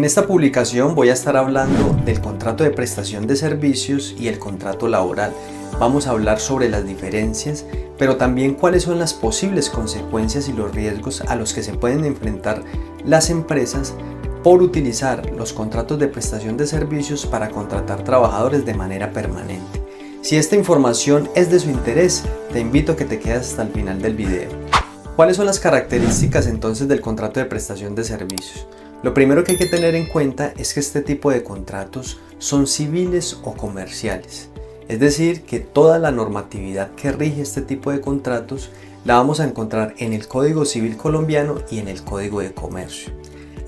En esta publicación voy a estar hablando del contrato de prestación de servicios y el contrato laboral. Vamos a hablar sobre las diferencias, pero también cuáles son las posibles consecuencias y los riesgos a los que se pueden enfrentar las empresas por utilizar los contratos de prestación de servicios para contratar trabajadores de manera permanente. Si esta información es de su interés, te invito a que te quedes hasta el final del video. ¿Cuáles son las características entonces del contrato de prestación de servicios? Lo primero que hay que tener en cuenta es que este tipo de contratos son civiles o comerciales. Es decir, que toda la normatividad que rige este tipo de contratos la vamos a encontrar en el Código Civil colombiano y en el Código de Comercio.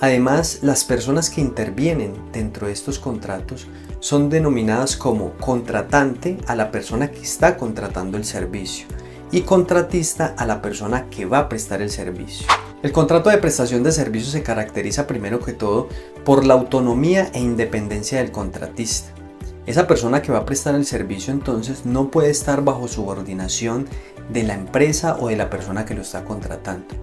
Además, las personas que intervienen dentro de estos contratos son denominadas como contratante a la persona que está contratando el servicio y contratista a la persona que va a prestar el servicio. El contrato de prestación de servicios se caracteriza primero que todo por la autonomía e independencia del contratista. Esa persona que va a prestar el servicio entonces no puede estar bajo subordinación de la empresa o de la persona que lo está contratando.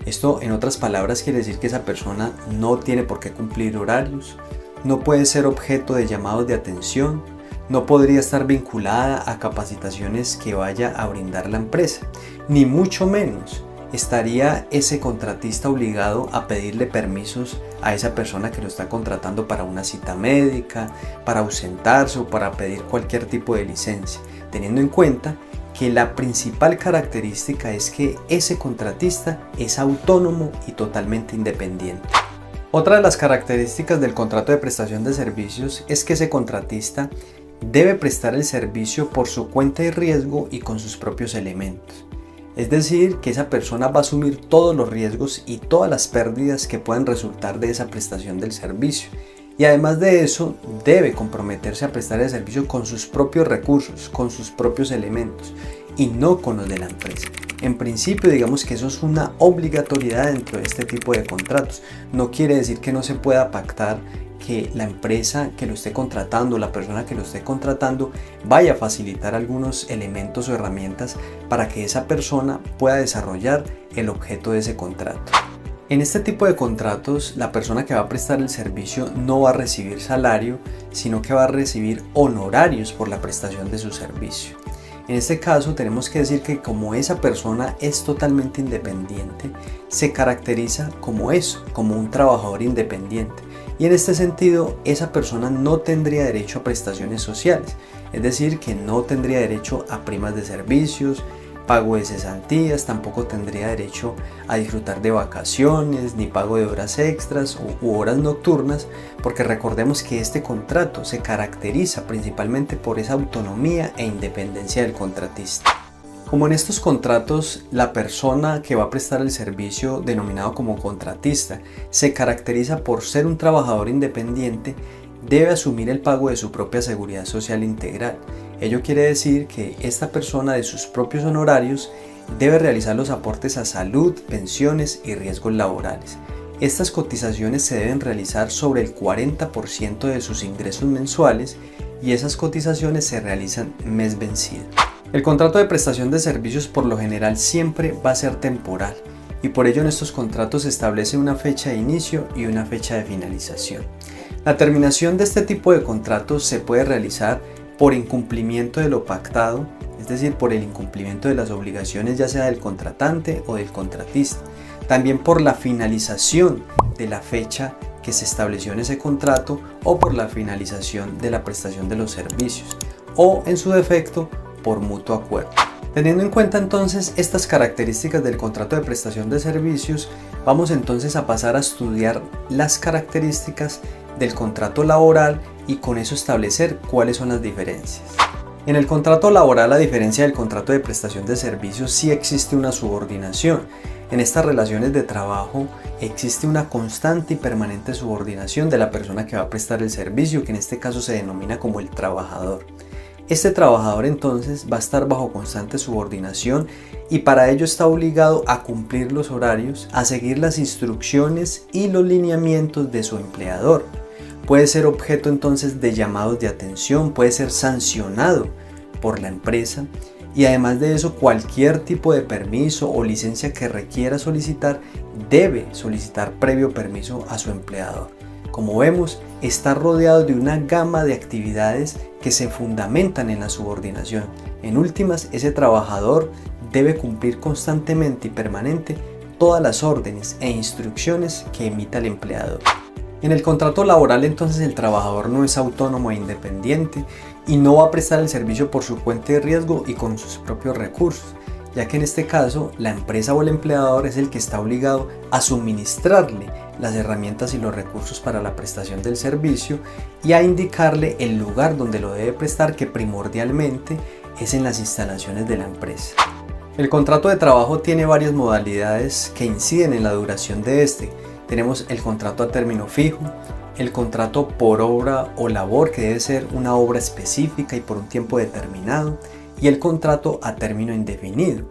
Esto, en otras palabras, quiere decir que esa persona no tiene por qué cumplir horarios, no puede ser objeto de llamados de atención, no podría estar vinculada a capacitaciones que vaya a brindar la empresa, ni mucho menos estaría ese contratista obligado a pedirle permisos a esa persona que lo está contratando para una cita médica, para ausentarse o para pedir cualquier tipo de licencia, teniendo en cuenta que la principal característica es que ese contratista es autónomo y totalmente independiente. Otra de las características del contrato de prestación de servicios es que ese contratista debe prestar el servicio por su cuenta y riesgo y con sus propios elementos. Es decir, que esa persona va a asumir todos los riesgos y todas las pérdidas que puedan resultar de esa prestación del servicio. Y además de eso, debe comprometerse a prestar el servicio con sus propios recursos, con sus propios elementos y no con los de la empresa. En principio, digamos que eso es una obligatoriedad dentro de este tipo de contratos. No quiere decir que no se pueda pactar que la empresa que lo esté contratando, la persona que lo esté contratando, vaya a facilitar algunos elementos o herramientas para que esa persona pueda desarrollar el objeto de ese contrato. En este tipo de contratos, la persona que va a prestar el servicio no va a recibir salario, sino que va a recibir honorarios por la prestación de su servicio. En este caso, tenemos que decir que como esa persona es totalmente independiente, se caracteriza como eso, como un trabajador independiente. Y en este sentido, esa persona no tendría derecho a prestaciones sociales, es decir, que no tendría derecho a primas de servicios, pago de cesantías, tampoco tendría derecho a disfrutar de vacaciones, ni pago de horas extras u horas nocturnas, porque recordemos que este contrato se caracteriza principalmente por esa autonomía e independencia del contratista. Como en estos contratos, la persona que va a prestar el servicio, denominado como contratista, se caracteriza por ser un trabajador independiente, debe asumir el pago de su propia seguridad social integral. Ello quiere decir que esta persona, de sus propios honorarios, debe realizar los aportes a salud, pensiones y riesgos laborales. Estas cotizaciones se deben realizar sobre el 40% de sus ingresos mensuales y esas cotizaciones se realizan mes vencido. El contrato de prestación de servicios por lo general siempre va a ser temporal y por ello en estos contratos se establece una fecha de inicio y una fecha de finalización. La terminación de este tipo de contratos se puede realizar por incumplimiento de lo pactado, es decir, por el incumplimiento de las obligaciones ya sea del contratante o del contratista. También por la finalización de la fecha que se estableció en ese contrato o por la finalización de la prestación de los servicios o, en su defecto, por mutuo acuerdo. Teniendo en cuenta entonces estas características del contrato de prestación de servicios, vamos entonces a pasar a estudiar las características del contrato laboral y con eso establecer cuáles son las diferencias. En el contrato laboral, a diferencia del contrato de prestación de servicios, sí existe una subordinación. En estas relaciones de trabajo existe una constante y permanente subordinación de la persona que va a prestar el servicio, que en este caso se denomina como el trabajador. Este trabajador entonces va a estar bajo constante subordinación y para ello está obligado a cumplir los horarios, a seguir las instrucciones y los lineamientos de su empleador. Puede ser objeto entonces de llamados de atención, puede ser sancionado por la empresa y además de eso cualquier tipo de permiso o licencia que requiera solicitar debe solicitar previo permiso a su empleador. Como vemos, está rodeado de una gama de actividades que se fundamentan en la subordinación. En últimas, ese trabajador debe cumplir constantemente y permanente todas las órdenes e instrucciones que emita el empleador. En el contrato laboral, entonces, el trabajador no es autónomo e independiente y no va a prestar el servicio por su cuenta de riesgo y con sus propios recursos, ya que en este caso la empresa o el empleador es el que está obligado a suministrarle las herramientas y los recursos para la prestación del servicio y a indicarle el lugar donde lo debe prestar, que primordialmente es en las instalaciones de la empresa. El contrato de trabajo tiene varias modalidades que inciden en la duración de este. Tenemos el contrato a término fijo, el contrato por obra o labor, que debe ser una obra específica y por un tiempo determinado, y el contrato a término indefinido.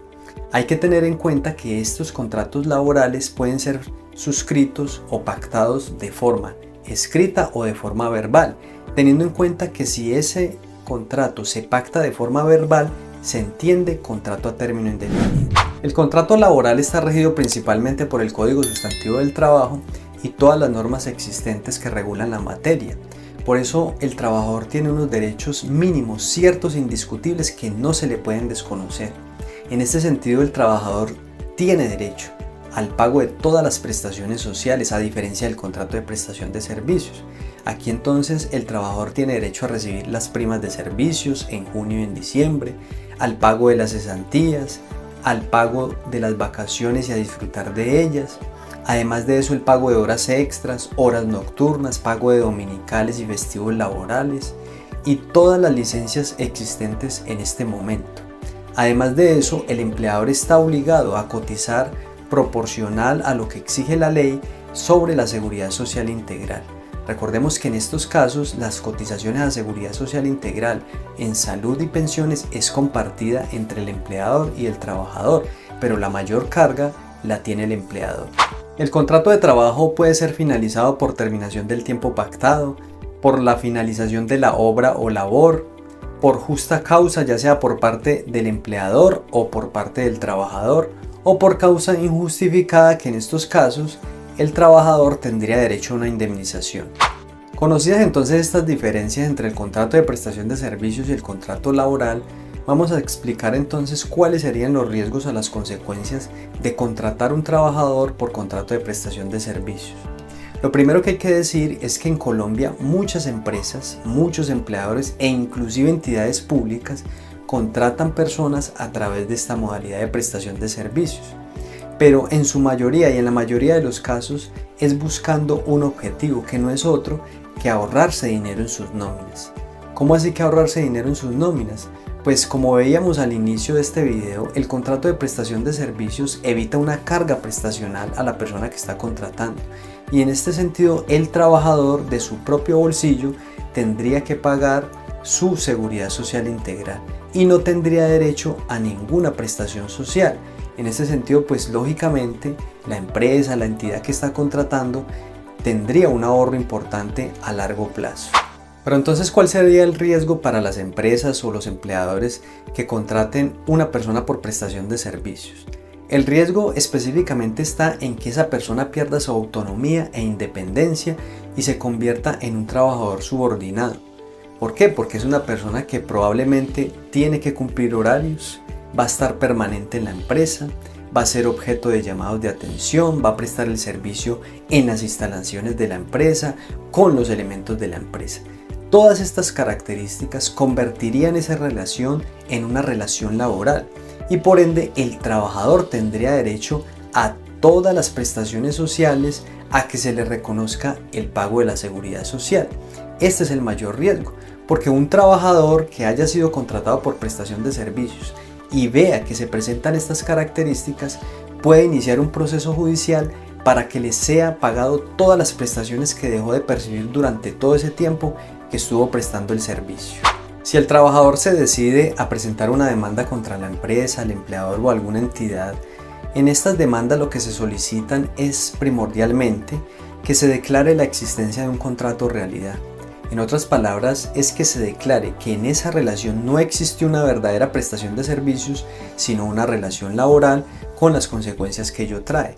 Hay que tener en cuenta que estos contratos laborales pueden ser suscritos o pactados de forma escrita o de forma verbal, teniendo en cuenta que si ese contrato se pacta de forma verbal, se entiende contrato a término indefinido. El contrato laboral está regido principalmente por el Código Sustantivo del Trabajo y todas las normas existentes que regulan la materia. Por eso el trabajador tiene unos derechos mínimos, ciertos e indiscutibles, que no se le pueden desconocer. En este sentido, el trabajador tiene derecho al pago de todas las prestaciones sociales, a diferencia del contrato de prestación de servicios. Aquí entonces el trabajador tiene derecho a recibir las primas de servicios en junio y en diciembre, al pago de las cesantías, al pago de las vacaciones y a disfrutar de ellas. Además de eso, el pago de horas extras, horas nocturnas, pago de dominicales y festivos laborales y todas las licencias existentes en este momento. Además de eso, el empleador está obligado a cotizar proporcional a lo que exige la ley sobre la seguridad social integral. Recordemos que en estos casos las cotizaciones a seguridad social integral en salud y pensiones es compartida entre el empleador y el trabajador, pero la mayor carga la tiene el empleador. El contrato de trabajo puede ser finalizado por terminación del tiempo pactado, por la finalización de la obra o labor, por justa causa, ya sea por parte del empleador o por parte del trabajador, o por causa injustificada, que en estos casos el trabajador tendría derecho a una indemnización. Conocidas entonces estas diferencias entre el contrato de prestación de servicios y el contrato laboral, vamos a explicar entonces cuáles serían los riesgos o las consecuencias de contratar un trabajador por contrato de prestación de servicios. Lo primero que hay que decir es que en Colombia muchas empresas, muchos empleadores e inclusive entidades públicas contratan personas a través de esta modalidad de prestación de servicios. Pero en su mayoría y en la mayoría de los casos es buscando un objetivo que no es otro que ahorrarse dinero en sus nóminas. ¿Cómo así que ahorrarse dinero en sus nóminas? Pues como veíamos al inicio de este video, el contrato de prestación de servicios evita una carga prestacional a la persona que está contratando, y en este sentido el trabajador de su propio bolsillo tendría que pagar su seguridad social integral y no tendría derecho a ninguna prestación social. En este sentido, pues lógicamente la empresa, la entidad que está contratando tendría un ahorro importante a largo plazo. Pero entonces, ¿cuál sería el riesgo para las empresas o los empleadores que contraten una persona por prestación de servicios? El riesgo específicamente está en que esa persona pierda su autonomía e independencia y se convierta en un trabajador subordinado. ¿Por qué? Porque es una persona que probablemente tiene que cumplir horarios, va a estar permanente en la empresa, va a ser objeto de llamados de atención, va a prestar el servicio en las instalaciones de la empresa, con los elementos de la empresa. Todas estas características convertirían esa relación en una relación laboral y por ende el trabajador tendría derecho a todas las prestaciones sociales, a que se le reconozca el pago de la seguridad social. Este es el mayor riesgo, porque un trabajador que haya sido contratado por prestación de servicios y vea que se presentan estas características, puede iniciar un proceso judicial para que le sea pagado todas las prestaciones que dejó de percibir durante todo ese tiempo que estuvo prestando el servicio. Si el trabajador se decide a presentar una demanda contra la empresa, el empleador o alguna entidad, en estas demandas lo que se solicitan es primordialmente que se declare la existencia de un contrato realidad. En otras palabras, es que se declare que en esa relación no existió una verdadera prestación de servicios, sino una relación laboral con las consecuencias que ello trae.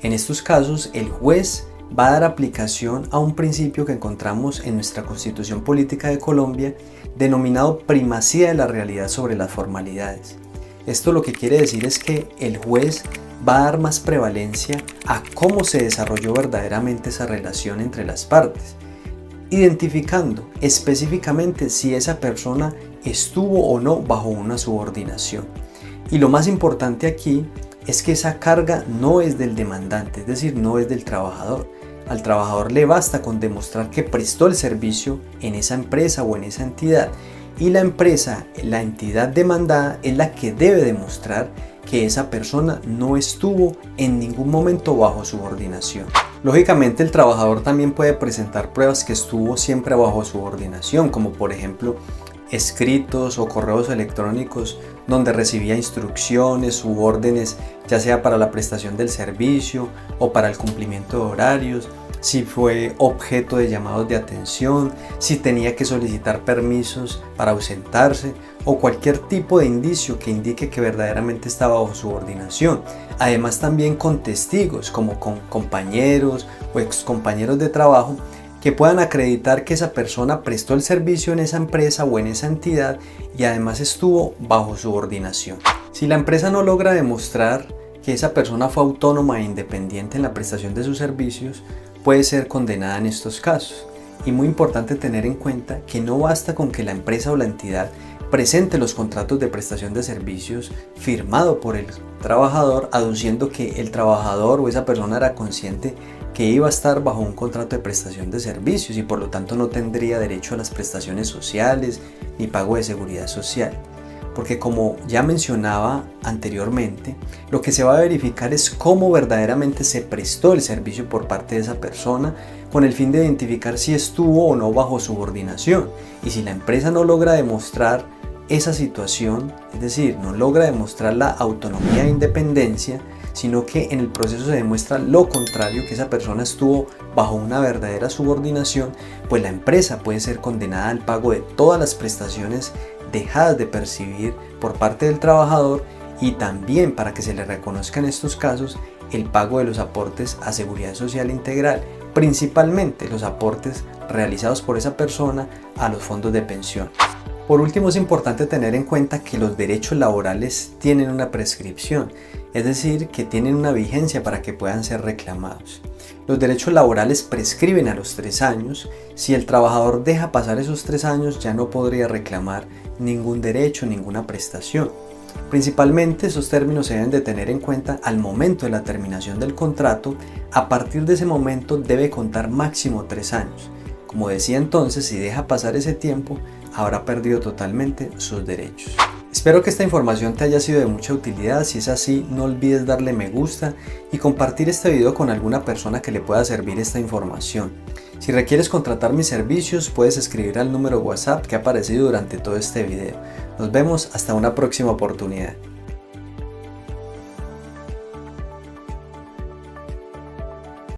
En estos casos, el juez va a dar aplicación a un principio que encontramos en nuestra Constitución Política de Colombia, denominado primacía de la realidad sobre las formalidades. Esto lo que quiere decir es que el juez va a dar más prevalencia a cómo se desarrolló verdaderamente esa relación entre las partes, identificando específicamente si esa persona estuvo o no bajo una subordinación. Y lo más importante aquí es que esa carga no es del demandante, es decir, no es del trabajador. Al trabajador le basta con demostrar que prestó el servicio en esa empresa o en esa entidad, y la empresa, la entidad demandada, es la que debe demostrar que esa persona no estuvo en ningún momento bajo subordinación. Lógicamente, el trabajador también puede presentar pruebas que estuvo siempre bajo subordinación, como por ejemplo escritos o correos electrónicos donde recibía instrucciones u órdenes, ya sea para la prestación del servicio o para el cumplimiento de horarios, si fue objeto de llamados de atención, si tenía que solicitar permisos para ausentarse o cualquier tipo de indicio que indique que verdaderamente estaba bajo subordinación. Además, también con testigos como con compañeros o excompañeros de trabajo que puedan acreditar que esa persona prestó el servicio en esa empresa o en esa entidad y además estuvo bajo subordinación. Si la empresa no logra demostrar que esa persona fue autónoma e independiente en la prestación de sus servicios, puede ser condenada en estos casos. Y muy importante tener en cuenta que no basta con que la empresa o la entidad presente los contratos de prestación de servicios firmado por el trabajador, aduciendo que el trabajador o esa persona era consciente que iba a estar bajo un contrato de prestación de servicios y por lo tanto no tendría derecho a las prestaciones sociales ni pago de seguridad social. Porque como ya mencionaba anteriormente, lo que se va a verificar es cómo verdaderamente se prestó el servicio por parte de esa persona, con el fin de identificar si estuvo o no bajo subordinación. Y si la empresa no logra demostrar esa situación, es decir, no logra demostrar la autonomía e independencia, sino que en el proceso se demuestra lo contrario, que esa persona estuvo bajo una verdadera subordinación, pues la empresa puede ser condenada al pago de todas las prestaciones dejadas de percibir por parte del trabajador y también, para que se le reconozca en estos casos, el pago de los aportes a seguridad social integral, principalmente los aportes realizados por esa persona a los fondos de pensión. Por último, es importante tener en cuenta que los derechos laborales tienen una prescripción, es decir, que tienen una vigencia para que puedan ser reclamados. Los derechos laborales prescriben a los 3 años. Si el trabajador deja pasar esos 3 años, ya no podría reclamar ningún derecho, ninguna prestación. Principalmente, esos términos se deben de tener en cuenta al momento de la terminación del contrato. A partir de ese momento debe contar máximo 3 años. Como decía entonces, si deja pasar ese tiempo, habrá perdido totalmente sus derechos. Espero que esta información te haya sido de mucha utilidad. Si es así, no olvides darle me gusta y compartir este video con alguna persona que le pueda servir esta información. Si requieres contratar mis servicios, puedes escribir al número WhatsApp que ha aparecido durante todo este video. Nos vemos hasta una próxima oportunidad.